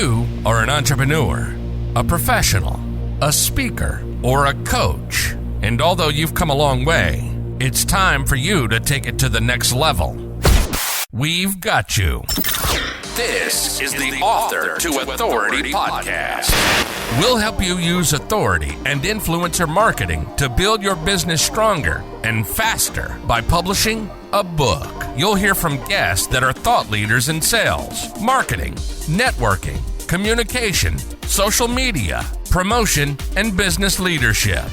you are an entrepreneur, a professional, a speaker, or a coach, and although you've come a long way, it's time for you to take it to the next level. We've got you. This is the Author to Authority podcast. We'll help you use authority and influencer marketing to build your business stronger and faster by publishing a book. You'll hear from guests that are thought leaders in sales, marketing, networking, communication, social media, promotion, and business leadership.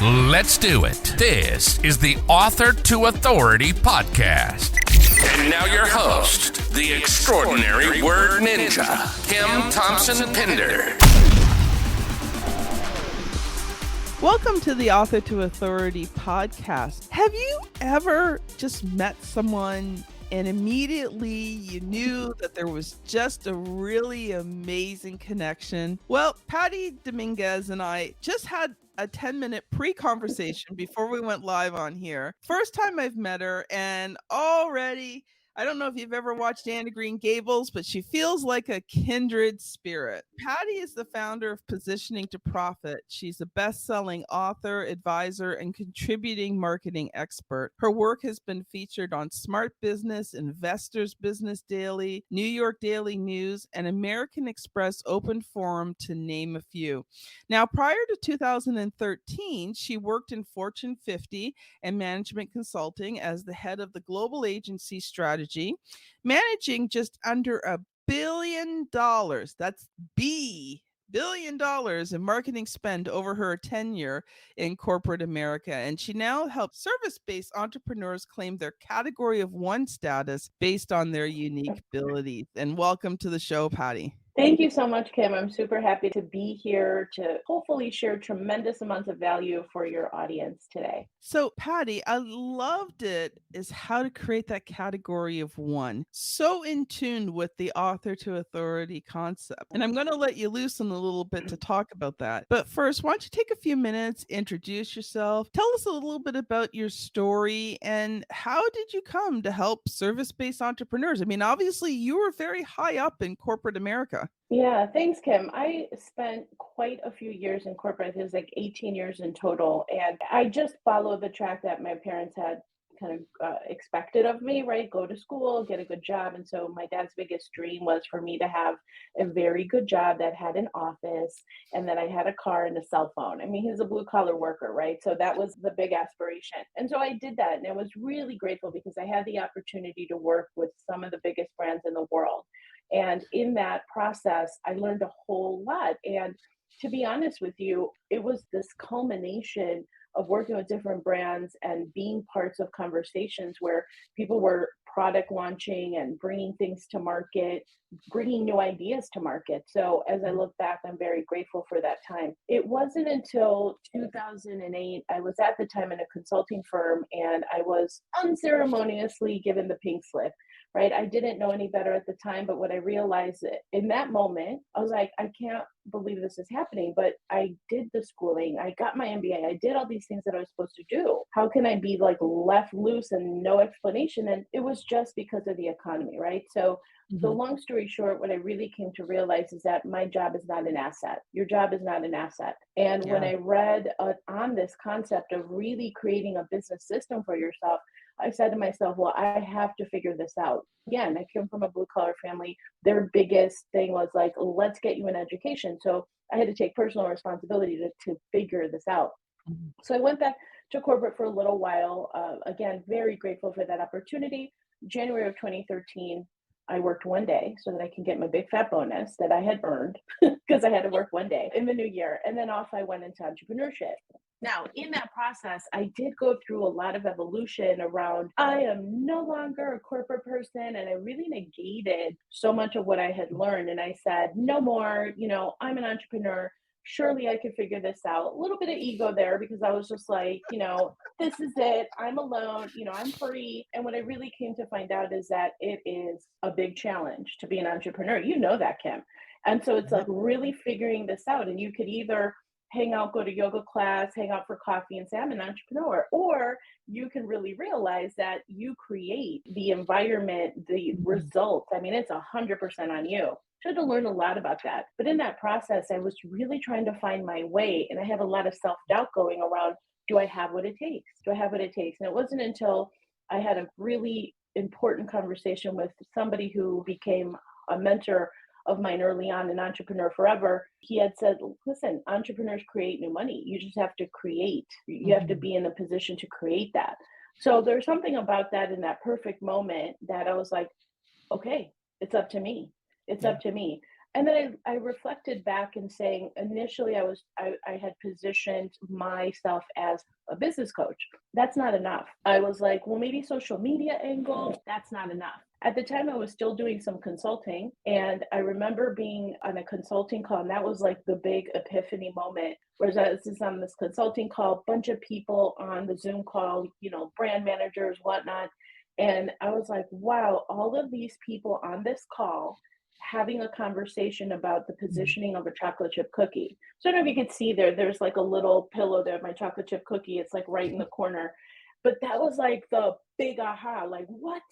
Let's do it. This is the Author to Authority podcast. And now your host, the extraordinary word ninja, Kim Thompson-Pinder. Welcome to the Author to Authority podcast. Have you ever just met someone and immediately you knew that there was just a really amazing connection? Well, Patty Dominguez and I just had a 10-minute pre-conversation before we went live on here. First time I've met her, and already, I don't know if you've ever watched Anne of Green Gables, but she feels like a kindred spirit. Patty is the founder of Positioning to Profit. She's a best-selling author, advisor, and contributing marketing expert. Her work has been featured on Smart Business, Investors Business Daily, New York Daily News, and American Express Open Forum, to name a few. Now, prior to 2013, she worked in Fortune 50 and management consulting as the head of the global agency strategy, managing just under $1 billion. That's $1 billion in marketing spend over her tenure in corporate America. And she now helps service-based entrepreneurs claim their category of one status based on their unique abilities. And welcome to the show, Patty. Thank you so much, Kim. I'm super happy to be here to hopefully share tremendous amounts of value for your audience today. So, Patty, I loved it is how to create that category of one. So in tune with the author to authority concept. And I'm going to let you loosen a little bit to talk about that. But first, why don't you take a few minutes, introduce yourself, tell us a little bit about your story, and how did you come to help service-based entrepreneurs? I mean, obviously, you were very high up in corporate America. Yeah, thanks, Kim. I spent quite a few years in corporate. It was like 18 years in total. And I just followed the track that my parents had kind of expected of me, right? Go to school, get a good job. And so my dad's biggest dream was for me to have a very good job that had an office and that I had a car and a cell phone. I mean, he's a blue collar worker, right? So that was the big aspiration. And so I did that. And I was really grateful because I had the opportunity to work with some of the biggest brands in the world. And in that process, I learned a whole lot. And to be honest with you, it was this culmination of working with different brands and being parts of conversations where people were product launching and bringing things to market, bringing new ideas to market. So as I look back, I'm very grateful for that time. It wasn't until 2008, I was at the time in a consulting firm and I was unceremoniously given the pink slip. Right? I didn't know any better at the time, but what I realized in that moment, I was like, I can't believe this is happening, but I did the schooling, I got my MBA, I did all these things that I was supposed to do. How can I be like left loose and no explanation? And it was just because of the economy, right? So the long story short, what I really came to realize is that my job is not an asset. Your job is not an asset. And when I read on this concept of really creating a business system for yourself, I said to myself, well, I have to figure this out. Again, I came from a blue collar family. Their biggest thing was like, let's get you an education. So I had to take personal responsibility to figure this out. So I went back to corporate for a little while. Again, very grateful for that opportunity. January of 2013, I worked one day so that I can get my big fat bonus that I had earned because I had to work one day in the new year. And then off I went into entrepreneurship. Now, in that process, I did go through a lot of evolution around, I am no longer a corporate person, and I really negated so much of what I had learned. And I said, no more, I'm an entrepreneur. Surely I could figure this out. A little bit of ego there because I was just like, this is it. I'm alone, I'm free. And what I really came to find out is that it is a big challenge to be an entrepreneur. You know that, Kim. And so it's like really figuring this out. And you could either hang out, go to yoga class, hang out for coffee and say, I'm an entrepreneur. Or you can really realize that you create the environment, the results. I mean, it's 100% on you. So I had to learn a lot about that. But in that process, I was really trying to find my way. And I had a lot of self-doubt going around, do I have what it takes? Do I have what it takes? And it wasn't until I had a really important conversation with somebody who became a mentor of mine early on, an entrepreneur forever. He had said, listen, entrepreneurs create new money. You just have to create. You have to be in a position to create that. So there's something about that in that perfect moment that I was like, okay, it's up to me. It's up to me. And then I reflected back and saying, initially I had positioned myself as a business coach. That's not enough. I was like, well, maybe social media angle, that's not enough. At the time, I was still doing some consulting. And I remember being on a consulting call, and that was like the big epiphany moment. Whereas I was on this consulting call, bunch of people on the Zoom call, brand managers, whatnot. And I was like, wow, all of these people on this call having a conversation about the positioning of a chocolate chip cookie. So I don't know if you could see there's like a little pillow there, my chocolate chip cookie. It's like right in the corner. But that was like the big aha, like what?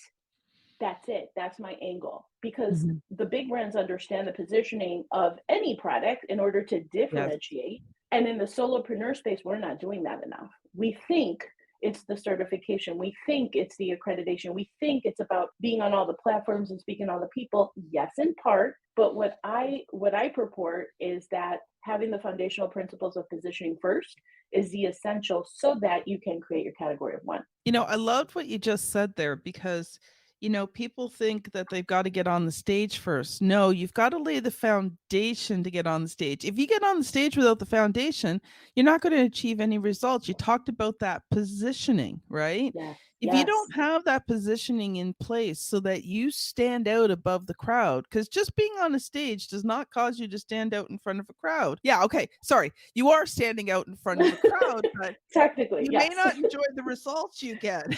That's it. That's my angle. Because the big brands understand the positioning of any product in order to differentiate. Yes. And in the solopreneur space, we're not doing that enough. We think it's the certification. We think it's the accreditation. We think it's about being on all the platforms and speaking to all the people. Yes, in part. But what I purport is that having the foundational principles of positioning first is the essential so that you can create your category of one. I loved what you just said there because people think that they've got to get on the stage first. No, you've got to lay the foundation to get on the stage. If you get on the stage without the foundation, you're not going to achieve any results. You talked about that positioning, right? Yes. If you don't have that positioning in place so that you stand out above the crowd, because just being on a stage does not cause you to stand out in front of a crowd. Yeah, okay, sorry. You are standing out in front of a crowd, but technically, you may not enjoy the results you get.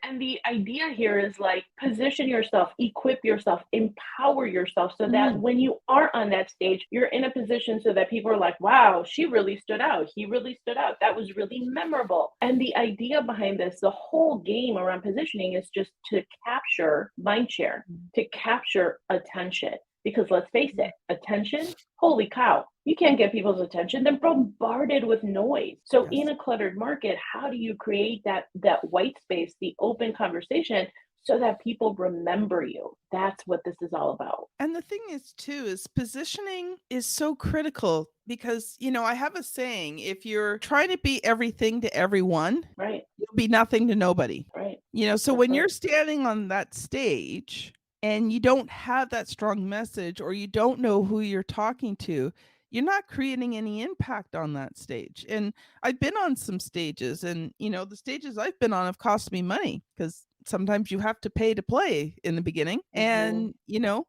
And the idea here is like position yourself, equip yourself, empower yourself so that when you are on that stage, you're in a position so that people are like, wow, she really stood out. He really stood out. That was really memorable. And the idea behind this, the whole game around positioning is just to capture mind share, to capture attention. Because let's face it, attention, holy cow, you can't get people's attention. They're bombarded with noise. So in a cluttered market, how do you create that white space, the open conversation so that people remember you? That's what this is all about. And the thing is too, is positioning is so critical because, I have a saying, if you're trying to be everything to everyone, right, you'll be nothing to nobody. Right. So that's when you're standing on that stage and you don't have that strong message or you don't know who you're talking to, you're not creating any impact on that stage. And I've been on some stages and, the stages I've been on have cost me money because sometimes you have to pay to play in the beginning. And,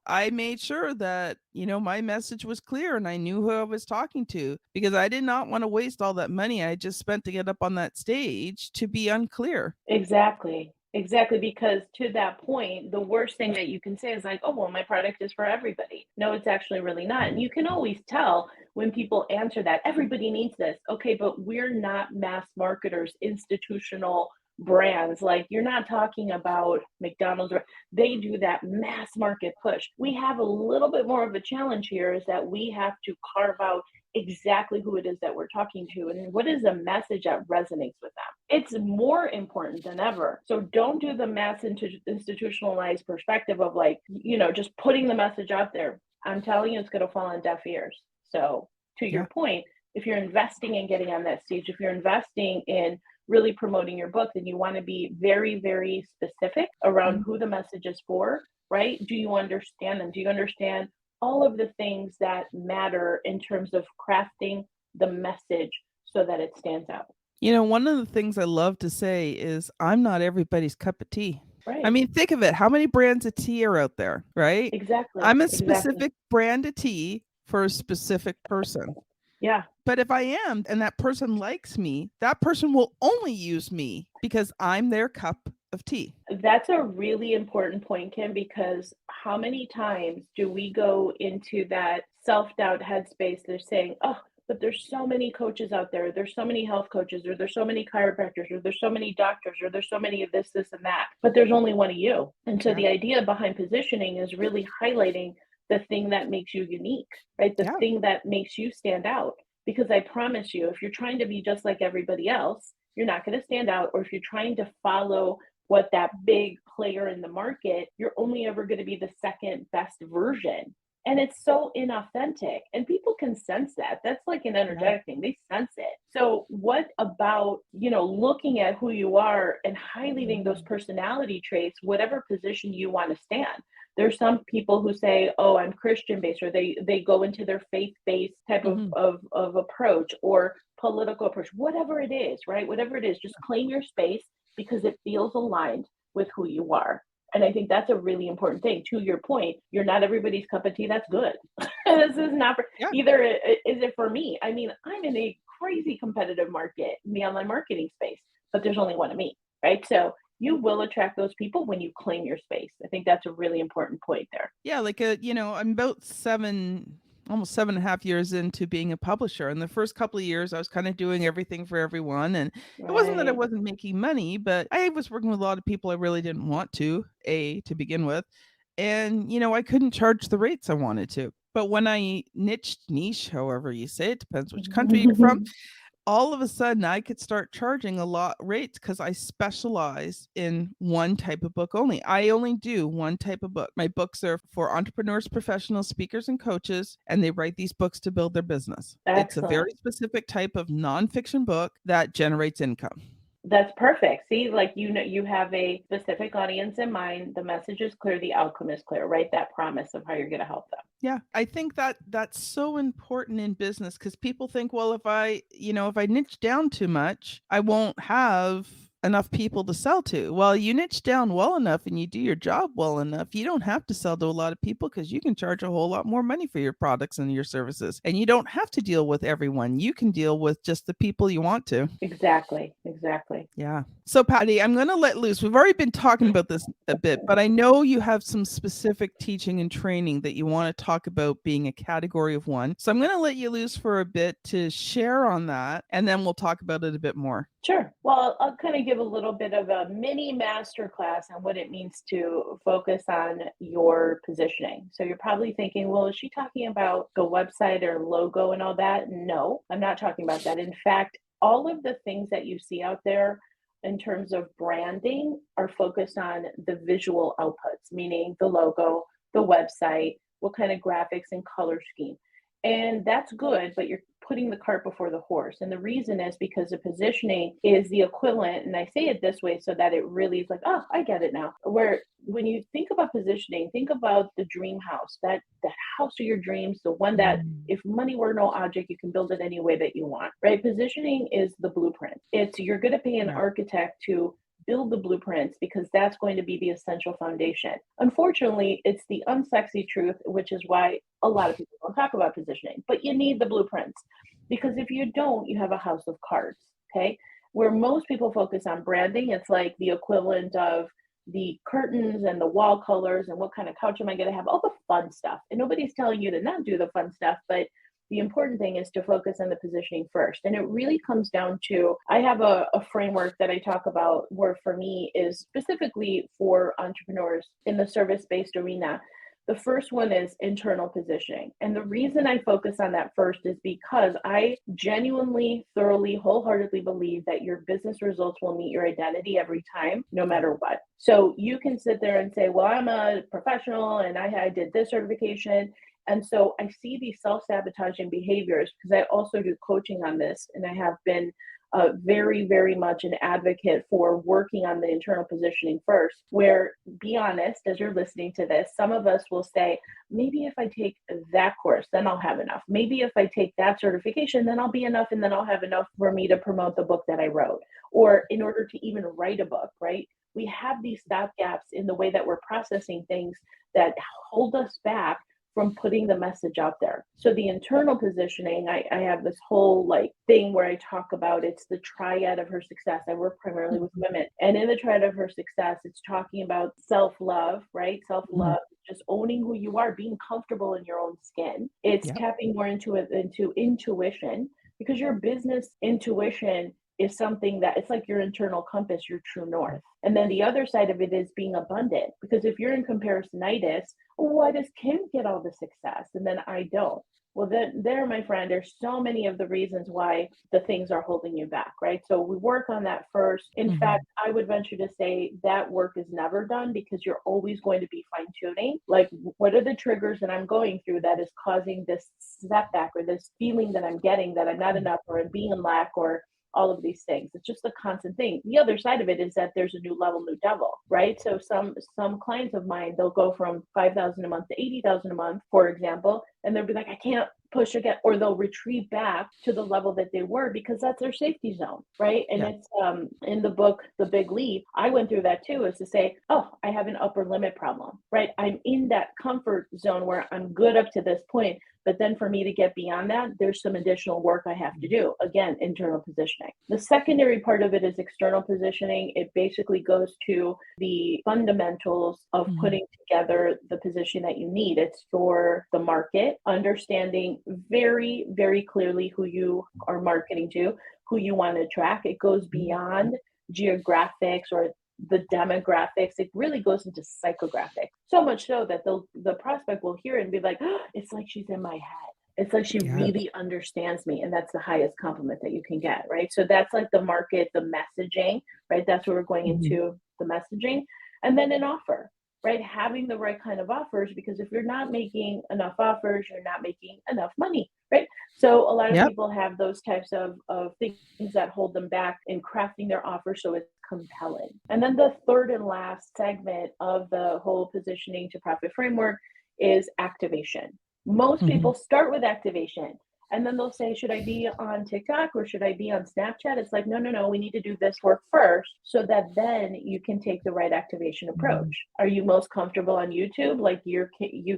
I made sure that, my message was clear and I knew who I was talking to because I did not want to waste all that money I just spent to get up on that stage to be unclear. Exactly. Because to that point, the worst thing that you can say is like, oh, well, my product is for everybody. No, it's actually really not. And you can always tell when people answer that, everybody needs this. Okay, but we're not mass marketers, institutional brands. Like you're not talking about McDonald's, or they do that mass market push. We have a little bit more of a challenge here is that we have to carve out exactly who it is that we're talking to and what is the message that resonates with them. It's more important than ever. So don't do the mass institutionalized perspective of like, just putting the message out there. I'm telling you, it's going to fall on deaf ears. So to your point, if you're investing in getting on that stage, if you're investing in really promoting your book, then you want to be very, very specific around who the message is for, right? Do you understand them? Do you understand all of the things that matter in terms of crafting the message so that it stands out? One of the things I love to say is I'm not everybody's cup of tea. Right. I mean, think of it. How many brands of tea are out there, right? Exactly. I'm a specific brand of tea for a specific person. Yeah. But if I am, and that person likes me, that person will only use me because I'm their cup of tea. That's a really important point, Kim, because how many times do we go into that self-doubt headspace? They're saying, oh, but there's so many coaches out there. There's so many health coaches, or there's so many chiropractors, or there's so many doctors, or there's so many of this, and that, but there's only one of you. And so Yeah. the idea behind positioning is really highlighting the thing that makes you unique, right? The Yeah. thing that makes you stand out. Because I promise you, if you're trying to be just like everybody else, you're not going to stand out. Or if you're trying to follow what that big player in the market, you're only ever going to be the second best version. And it's so inauthentic, and people can sense that. That's like an energetic thing. They sense it. So what about, looking at who you are and highlighting those personality traits, whatever position you want to stand? There's some people who say, oh, I'm Christian based, or they go into their faith-based type of approach, or political approach, whatever it is, right? Whatever it is, just claim your space because it feels aligned with who you are. And I think that's a really important thing. To your point, you're not everybody's cup of tea. That's good. This is not for either. Is it for me? I mean, I'm in a crazy competitive market in the online marketing space, but there's only one of me, right? So you will attract those people when you claim your space. I think that's a really important point there. Yeah, like I'm about almost 7.5 years into being a publisher. And the first couple of years, I was kind of doing everything for everyone. And it wasn't that I Right. wasn't making money, but I was working with a lot of people I really didn't want to begin with. And, I couldn't charge the rates I wanted to. But when I niche, however you say it, depends which country you're from, all of a sudden I could start charging a lot rates because I specialize in one type of book only. I only do one type of book. My books are for entrepreneurs, professionals, speakers, and coaches, and they write these books to build their business. It's a very Excellent. specific type of nonfiction book that generates income. That's perfect. See, like, you have a specific audience in mind. The message is clear, the outcome is clear, right? That promise of how you're going to help them. Yeah, I think that's so important in business because people think, well, if I niche down too much, I won't have enough people to sell to. Well, you niche down well enough and you do your job well enough, you don't have to sell to a lot of people because you can charge a whole lot more money for your products and your services. And you don't have to deal with everyone. You can deal with just the people you want to. Exactly. Yeah. So, Patty, I'm going to let loose. We've already been talking about this a bit, but I know you have some specific teaching and training that you want to talk about being a category of one. So I'm going to let you loose for a bit to share on that, and then we'll talk about it a bit more. Sure. Well, I'll kind of give a little bit of a mini masterclass on what it means to focus on your positioning. So you're probably thinking, well, is she talking about the website or logo and all that? No, I'm not talking about that. In fact, all of the things that you see out there in terms of branding are focused on the visual outputs, meaning the logo, the website, what kind of graphics and color scheme. And that's good, but you're putting the cart before the horse. And the reason is because the positioning is the equivalent. And I say it this way so that it really is like, oh, I get it now. Where when you think about positioning, think about the dream house, that house of your dreams, the one that if money were no object, you can build it any way that you want, right? Positioning is the blueprint. You're going to pay an architect to build the blueprints because that's going to be the essential foundation. Unfortunately, it's the unsexy truth, which is why a lot of people don't talk about positioning, but you need the blueprints because if you don't, you have a house of cards, okay? Where most people focus on branding, it's like the equivalent of the curtains and the wall colors and what kind of couch am I going to have, all the fun stuff. And nobody's telling you to not do the fun stuff, but the important thing is to focus on the positioning first. And it really comes down to, I have a framework that I talk about where for me is specifically for entrepreneurs in the service-based arena. The first one is internal positioning. And the reason I focus on that first is because I genuinely, thoroughly, wholeheartedly believe that your business results will meet your identity every time, no matter what. So you can sit there and say, well, I'm a professional and I did this certification. And so I see these self-sabotaging behaviors because I also do coaching on this. And I have been very, very much an advocate for working on the internal positioning first, where, be honest, as you're listening to this, some of us will say, maybe if I take that course, then I'll have enough. Maybe if I take that certification, then I'll be enough and then I'll have enough for me to promote the book that I wrote. Or in order to even write a book, right? We have these stopgaps in the way that we're processing things that hold us back from putting the message out there. So the internal positioning, I have this whole like thing where I talk about, it's the triad of her success. I work primarily with women. And in the triad of her success, it's talking about self-love, right? Self-love, just owning who you are, being comfortable in your own skin. It's tapping more into intuition, because your business intuition is something that it's like your internal compass, your true north. And then the other side of it is being abundant, because if you're in comparisonitis, why does Kim get all the success and then I don't? Well, then there, my friend, there's so many of the reasons why the things are holding you back, right? So we work on that first. In fact, I would venture to say that work is never done, because you're always going to be fine tuning. Like, what are the triggers that I'm going through that is causing this setback or this feeling that I'm getting that I'm not enough, or I'm being in lack, or all of these things. It's just a constant thing. The other side of it is that there's a new level, new devil, right? So some clients of mine, they'll go from 5,000 a month to 80,000 a month, for example, and they'll be like, I can't push again, or they'll retreat back to the level that they were, because that's their safety zone, right? And it's in the book, The Big Leap, I went through that too, is to say, oh, I have an upper limit problem, right? I'm in that comfort zone where I'm good up to this point. But then for me to get beyond that, there's some additional work I have to do. Again, internal positioning. The secondary part of it is external positioning. It basically goes to the fundamentals of putting together the position that you need. It's for the market, understanding very, very clearly who you are marketing to, who you want to attract. It goes beyond geographics or the demographics. It really goes into psychographics, so much so that the prospect will hear it and be like, oh, it's like she's in my head. It's like she really understands me. And that's the highest compliment that you can get, right? So that's like the market, the messaging, right? That's where we're going into the messaging. And then an offer, right? Having the right kind of offers, because if you're not making enough offers, you're not making enough money, right? So a lot of people have those types of things that hold them back in crafting their offer so it's compelling. And then the third and last segment of the whole positioning to profit framework is activation. Most people start with activation, and then they'll say, should I be on TikTok or should I be on Snapchat? It's like, no, we need to do this work first so that then you can take the right activation approach. Are you most comfortable on YouTube? Like you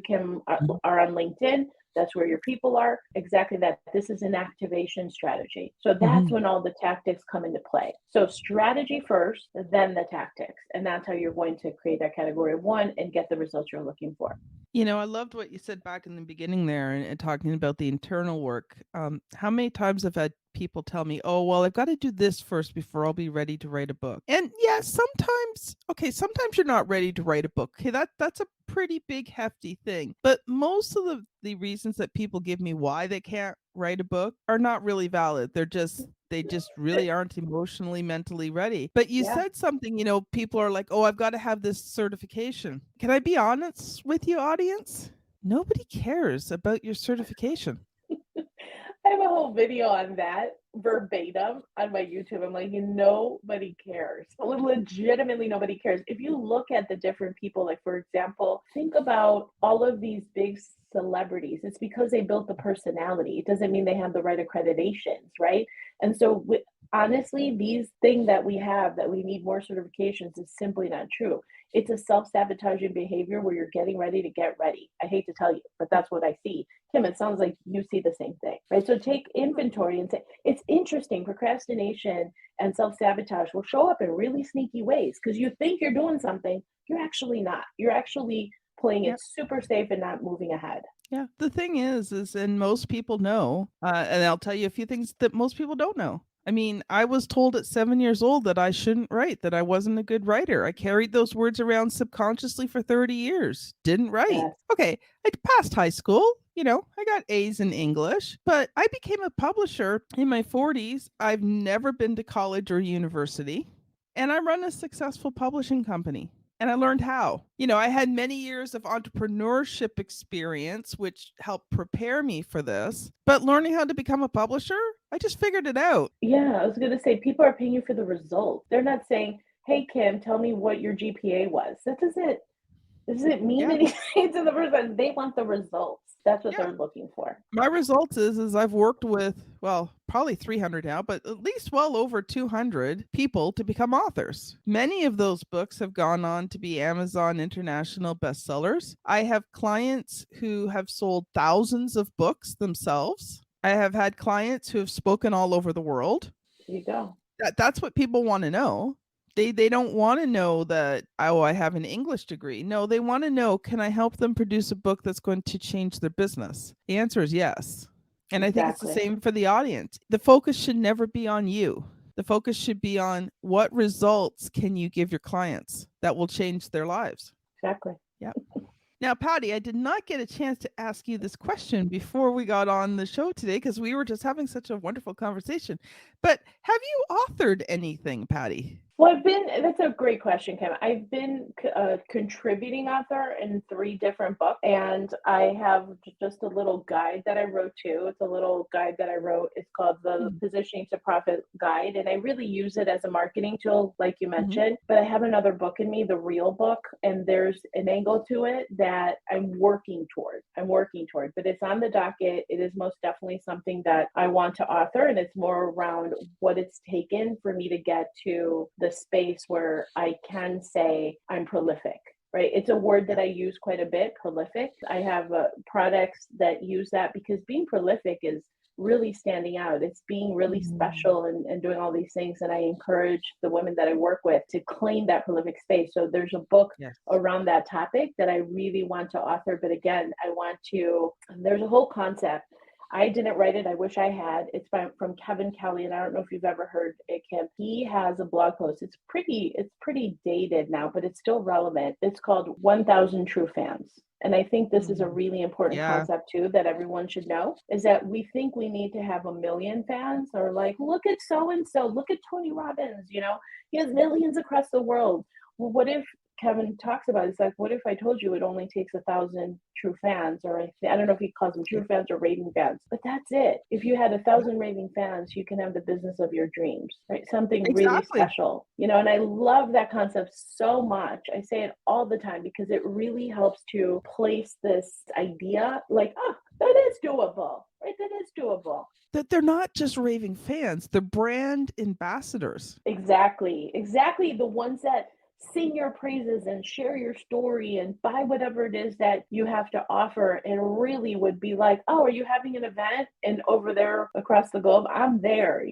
can are on LinkedIn. That's where your people are. Exactly that. This is an activation strategy. So that's when all the tactics come into play. So strategy first, then the tactics. And that's how you're going to create that category of one and get the results you're looking for. You know, I loved what you said back in the beginning there, and talking about the internal work. How many times have I had people tell me, oh, well, I've got to do this first before I'll be ready to write a book. And yeah, sometimes you're not ready to write a book. Okay, that's a pretty big, hefty thing. But most of the reasons that people give me why they can't write a book are not really valid. They just really aren't emotionally, mentally ready. But you said something, people are like, oh, I've got to have this certification. Can I be honest with you, audience? Nobody cares about your certification. I have a whole video on that verbatim on my YouTube. I'm like, nobody cares. Legitimately, nobody cares. If you look at the different people, like, for example, think about all of these big celebrities. It's because they built the personality. It doesn't mean they have the right accreditations, right? And so honestly, these things that we have that we need more certifications is simply not true. It's a self-sabotaging behavior where you're getting ready to get ready. I hate to tell you, but that's what I see. Kim, it sounds like you see the same thing, right? So take inventory and say, it's interesting. Procrastination and self-sabotage will show up in really sneaky ways because you think you're doing something. You're actually not. You're actually playing it super safe and not moving ahead. Yeah. The thing is, and most people know, and I'll tell you a few things that most people don't know. I mean, I was told at 7 years old that I shouldn't write, that I wasn't a good writer. I carried those words around subconsciously for 30 years. Didn't write. Yes. Okay, I passed high school. I got A's in English, but I became a publisher in my 40s. I've never been to college or university, and I run a successful publishing company. And I learned how. I had many years of entrepreneurship experience, which helped prepare me for this. But learning how to become a publisher, I just figured it out. Yeah, I was going to say, people are paying you for the result. They're not saying, hey, Kim, tell me what your GPA was. Does it mean anything to the person? They want the results. That's what they're looking for. My results is I've worked with, well, probably 300 now, but at least well over 200 people to become authors. Many of those books have gone on to be Amazon International bestsellers. I have clients who have sold thousands of books themselves. I have had clients who have spoken all over the world. There you go. That's what people want to know. They don't want to know that, oh, I have an English degree. No, they want to know, can I help them produce a book that's going to change their business? The answer is yes. And I think it's the same for the audience. The focus should never be on you. The focus should be on what results can you give your clients that will change their lives. Exactly. Yeah. Now, Patty, I did not get a chance to ask you this question before we got on the show today because we were just having such a wonderful conversation. But have you authored anything, Patty? Well, that's a great question, Kim. I've been a contributing author in 3 different books, and I have just a little guide that I wrote too. It's a little guide that I wrote. It's called the Positioning to Profit Guide, and I really use it as a marketing tool, like you mentioned. But I have another book in me, the real book, and there's an angle to it that I'm working toward, but it's on the docket. It is most definitely something that I want to author, and it's more around what it's taken for me to get to the space where I can say I'm prolific, right? It's a word that I use quite a bit, prolific. I have products that use that because being prolific is really standing out. It's being really special and doing all these things. And I encourage the women that I work with to claim that prolific space. So there's a book around that topic that I really want to author. But again, there's a whole concept. I didn't write it. I wish I had. It's from Kevin Kelly, and I don't know if you've ever heard it, Kim. He has a blog post. It's pretty dated now, but it's still relevant. It's called 1,000 True Fans. And I think this is a really important concept too that everyone should know, is that we think we need to have 1 million fans, or like, look at so-and-so, look at Tony Robbins, he has millions across the world. Well, what if Kevin talks about it? It's like, what if I told you it only takes 1,000 true fans, or I don't know if he calls them true fans or raving fans, but that's it. If you had 1,000 raving fans, you can have the business of your dreams, right? Something really special, and I love that concept so much. I say it all the time because it really helps to place this idea like, that is doable, right? That is doable. That they're not just raving fans, they're brand ambassadors. Exactly. The ones that sing your praises and share your story and buy whatever it is that you have to offer, and really would be like, oh, are you having an event? And over there across the globe, I'm there.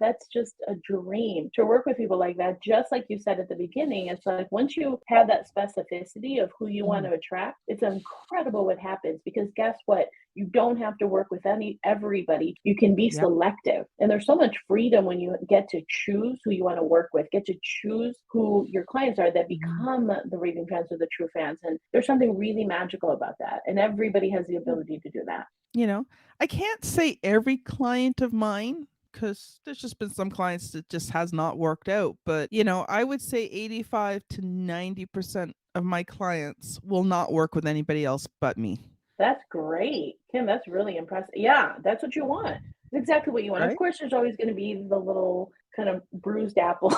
That's just a dream to work with people like that. Just like you said at the beginning, it's like once you have that specificity of who you want to attract, it's incredible what happens, because guess what? You don't have to work with everybody. You can be selective. And there's so much freedom when you get to choose who you want to work with, get to choose who your clients are that become the raving fans or the true fans. And there's something really magical about that. And everybody has the ability to do that. I can't say every client of mine, because there's just been some clients that just has not worked out. But, I would say 85 to 90% of my clients will not work with anybody else but me. That's great, Kim. That's really impressive. Yeah, that's what you want. That's exactly what you want. Right? Of course, there's always going to be the little kind of bruised apple,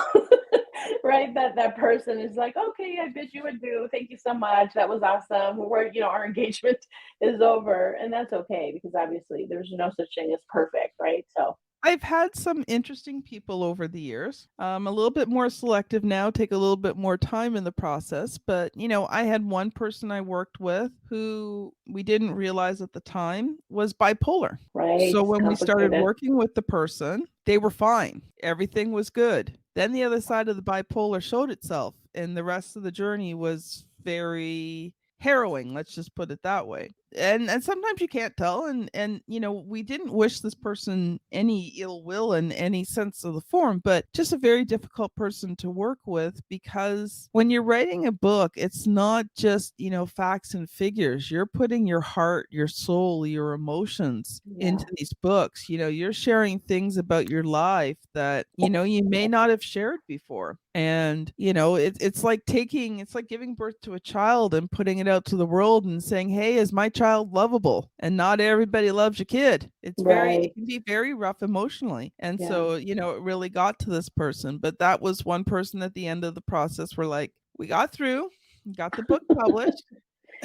right? That person is like, okay, I bid you adieu. Thank you so much. That was awesome. Our engagement is over, and that's okay, because obviously there's no such thing as perfect, right? So I've had some interesting people over the years. A little bit more selective now, take a little bit more time in the process. But, I had one person I worked with who we didn't realize at the time was bipolar. Right. So when we started working with the person, they were fine. Everything was good. Then the other side of the bipolar showed itself, and the rest of the journey was very harrowing. Let's just put it that way. And sometimes you can't tell. And we didn't wish this person any ill will in any sense of the form, but just a very difficult person to work with, because when you're writing a book, it's not just, facts and figures. You're putting your heart, your soul, your emotions into these books. You're sharing things about your life that, you may not have shared before. And, it's like giving birth to a child and putting it out to the world and saying, hey, is my child lovable? And not everybody loves your kid. It can be very rough emotionally. And so, it really got to this person. But that was one person at the end of the process where, like, we got through. Got the book published.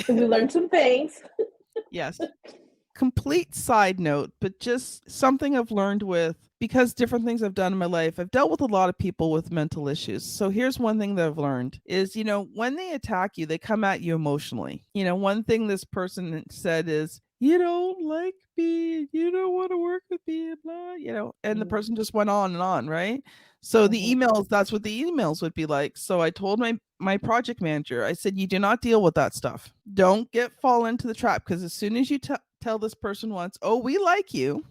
We learned some things. Yes. Complete side note, but just something I've learned because different things I've done in my life. I've dealt with a lot of people with mental issues. So here's one thing that I've learned is, when they attack you, they come at you emotionally. One thing this person said is, you don't like me, you don't want to work with me, blah, and the person just went on and on, right? So the emails, that's what the emails would be like. So I told my project manager, I said, you do not deal with that stuff. Don't fall into the trap, because as soon as you tell this person once, oh, we like you.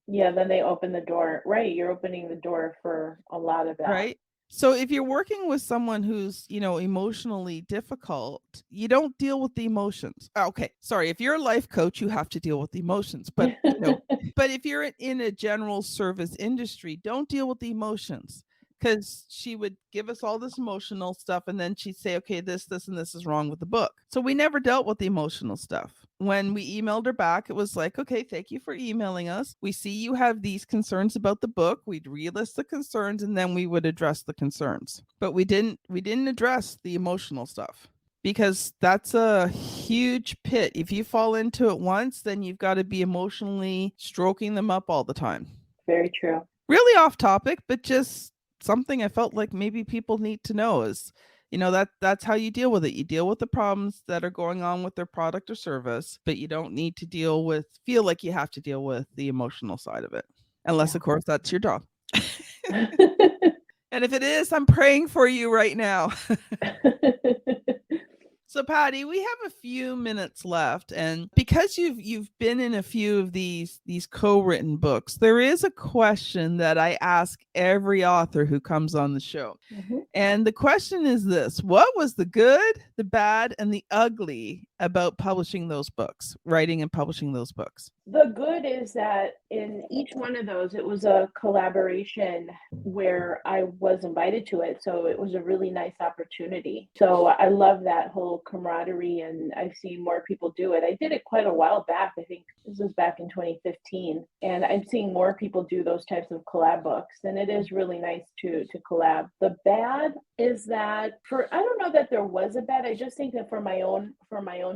Yeah, then they open the door. Right. You're opening the door for a lot of that. Right. So if you're working with someone who's, emotionally difficult, you don't deal with the emotions. Okay. Sorry. If you're a life coach, you have to deal with the emotions. But, but if you're in a general service industry, don't deal with the emotions. Because she would give us all this emotional stuff, and then she'd say, okay, this, and this is wrong with the book. So we never dealt with the emotional stuff. When we emailed her back, it was like, okay, thank you for emailing us. We see you have these concerns about the book. We'd relist the concerns, and then we would address the concerns. But we didn't address the emotional stuff, because that's a huge pit. If you fall into it once, then you've got to be emotionally stroking them up all the time. Very true. Really off topic, but just something I felt like maybe people need to know is, that's how you deal with it. You deal with the problems that are going on with their product or service, but you don't need to feel like you have to deal with the emotional side of it. Unless, of course, that's your job. And if it is, I'm praying for you right now. So Patty, we have a few minutes left, and because you've been in a few of these co-written books, there is a question that I ask every author who comes on the show. And the question is this: what was the good, the bad, and the ugly about publishing those books, writing and publishing those books? The good is that in each one of those, it was a collaboration where I was invited to it. So it was a really nice opportunity. So I love that whole camaraderie, and I've seen more people do it. I did it quite a while back. I think this was back in 2015. And I'm seeing more people do those types of collab books. And it is really nice to collab. The bad is that I don't know that there was a bad. I just think that for my own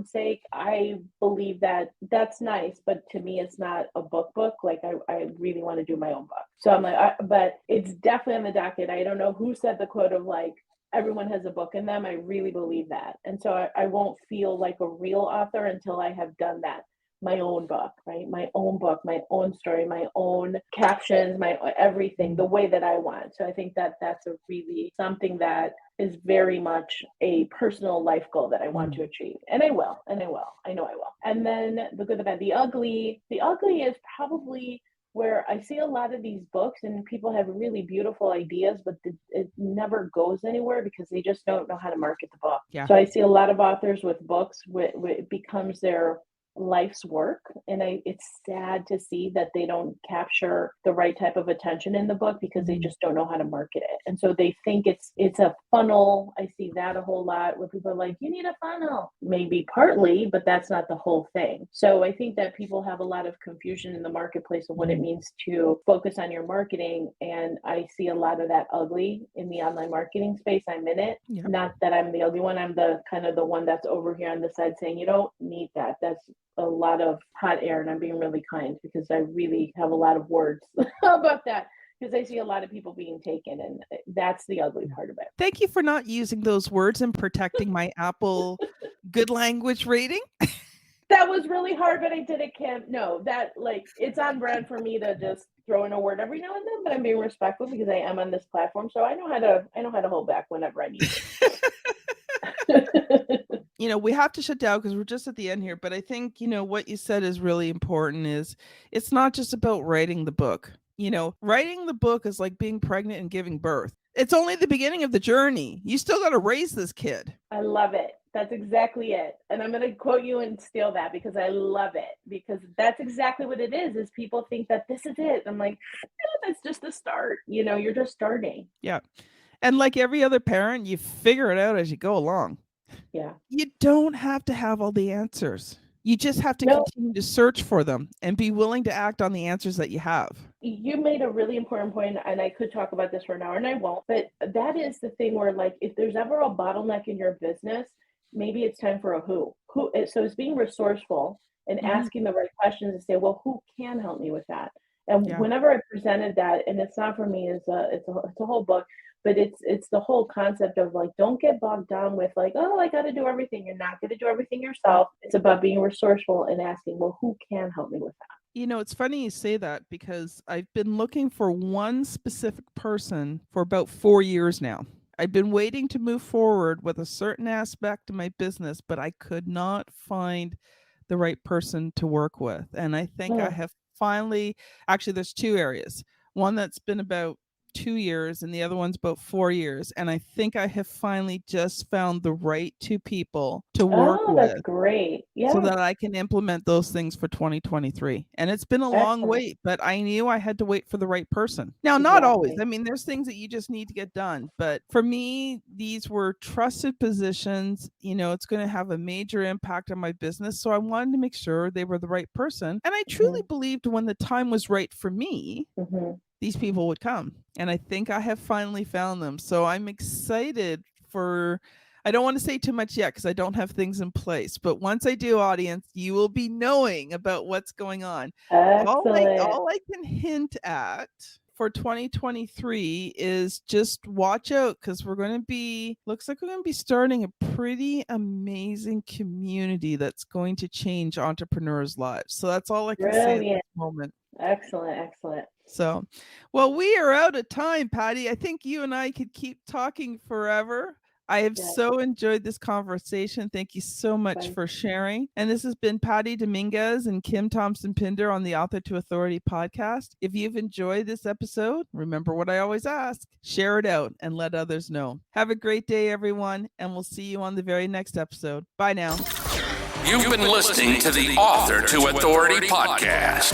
sake, I believe that that's nice, but to me, it's not a book. Like I really want to do my own book. So I'm like, but it's definitely on the docket. I don't know who said the quote of like, everyone has a book in them. I really believe that. And so I won't feel like a real author until I have done that. My own book, right? My own book, my own story, my own captions, my everything, the way that I want. So I think that that's a really something that is very much a personal life goal that I want to achieve. And I will. I know I will. And then the good, the bad, the ugly is probably where I see a lot of these books and people have really beautiful ideas, but it never goes anywhere because they just don't know how to market the book. Yeah. So I see a lot of authors with books where it becomes their life's work, and it's sad to see that they don't capture the right type of attention in the book because they just don't know how to market it. And so they think it's a funnel. I see that a whole lot where people are like, you need a funnel. Maybe partly, but that's not the whole thing. So I think that people have a lot of confusion in the marketplace of what it means to focus on your marketing, and I see a lot of that ugly in the online marketing space. I'm in it. Yeah. Not that I'm the ugly one. I'm the kind of the one that's over here on the side saying, you don't need that. That's a lot of hot air, and I'm being really kind because I really have a lot of words about that, because I see a lot of people being taken, and that's the ugly part of it. Thank you for not using those words and protecting my Apple good language rating. That was really hard, but I did it, Kim. No, that it's on brand for me to just throw in a word every now and then, but I'm being respectful because I am on this platform, so I know how to hold back whenever I need it. We have to shut down because we're just at the end here, but I think, what you said is really important. Is it's not just about writing the book. Writing the book is like being pregnant and giving birth. It's only the beginning of the journey. You still got to raise this kid. I love it. That's exactly it. And I'm going to quote you and steal that because I love it, because that's exactly what it is people think that this is it. I'm like, no, that's just the start. You're just starting. Yeah. And like every other parent, you figure it out as you go along. Yeah. You don't have to have all the answers. You just have to continue to search for them and be willing to act on the answers that you have. You made a really important point, and I could talk about this for an hour and I won't, but that is the thing where if there's ever a bottleneck in your business, maybe it's time for a who. So it's being resourceful and asking the right questions to say, well, who can help me with that? And Yeah. whenever I presented that, and it's not for me, it's a whole book, but it's the whole concept of like, don't get bogged down with like, oh, I got to do everything. You're not going to do everything yourself. It's about being resourceful and asking, well, who can help me with that? You know, it's funny you say that because I've been looking for one specific person for about 4 years now. I've been waiting to move forward with a certain aspect of my business, but I could not find the right person to work with. And I think I have finally, actually, there's two areas. One that's been about 2 years and the other one's about 4 years. And I think I have finally just found the right two people to work That's with great. Yeah. so that I can implement those things for 2023. And it's been a long Excellent. wait, but I knew I had to wait for the right person. Now, not always. Exactly. I mean, there's things that you just need to get done. But for me, these were trusted positions. You know, it's going to have a major impact on my business. So I wanted to make sure they were the right person. And I truly believed when the time was right for me, these people would come. And I think I have finally found them. So I'm excited for, I don't want to say too much yet because I don't have things in place. But once I do, audience, you will be knowing about what's going on. Excellent. All I can hint at for 2023 is just watch out because looks like we're going to be starting a pretty amazing community that's going to change entrepreneurs' lives. So that's all I can say at this moment. Excellent. So, well, we are out of time, Patty. I think you and I could keep talking forever. I have so enjoyed this conversation. Thank you so much for sharing. And this has been Patty Dominguez and Kim Thompson-Pinder on the Author to Authority podcast. If you've enjoyed this episode, remember what I always ask, share it out and let others know. Have a great day, everyone, and we'll see you on the very next episode. Bye now. You've been listening to the Author to Authority podcast.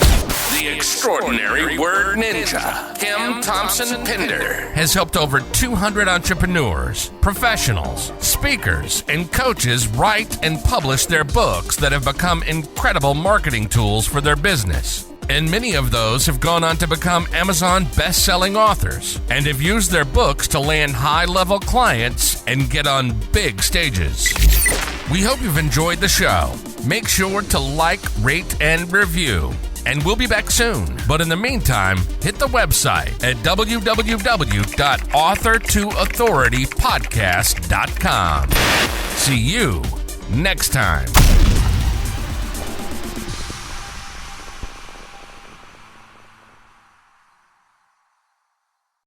The extraordinary word ninja, Kim Thompson-Pinder, has helped over 200 entrepreneurs, professionals, speakers, and coaches write and publish their books that have become incredible marketing tools for their business. And many of those have gone on to become Amazon best-selling authors and have used their books to land high-level clients and get on big stages. We hope you've enjoyed the show. Make sure to like, rate, and review. And we'll be back soon. But in the meantime, hit the website at www.authortoauthoritypodcast.com. See you next time.